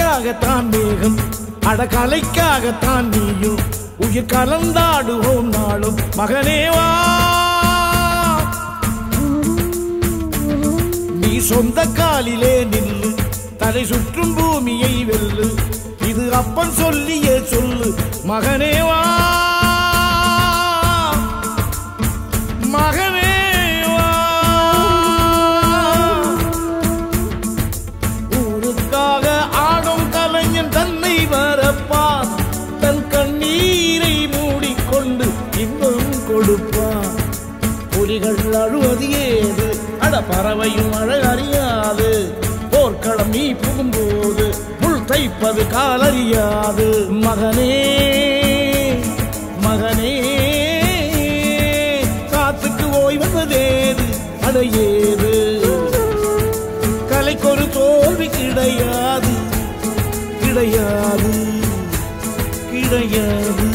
கலைக்காகத்தான் மேகம் அட கலைக்காகத்தான் நீயும் உயிர் கலந்தாடுவோம் நாளும் மகனேவா நீ சொந்த காலிலே நில்லு தலை சுற்றும் பூமியை வெல்லு இது அப்பன் சொல்லியே சொல்லு மகனேவா மகனேவா ஊருக்காக ஆடும் கலைஞன் தன்னை வரப்பான் தன் கண்ணீரை மூடிக்கொண்டு இன்பம் கொடுப்பான் புலிகள் அழுவது ஏது அட பறவையும் அழகறியாது போர்க்களம் நீ புகும்போது முள் தைப்பது காலறியாது மகனே மகனே காத்துக்கு ஓய்வதேது அடையேது கலைக்கொரு தோல்வி கிடையாது கிடையாது கிடையாது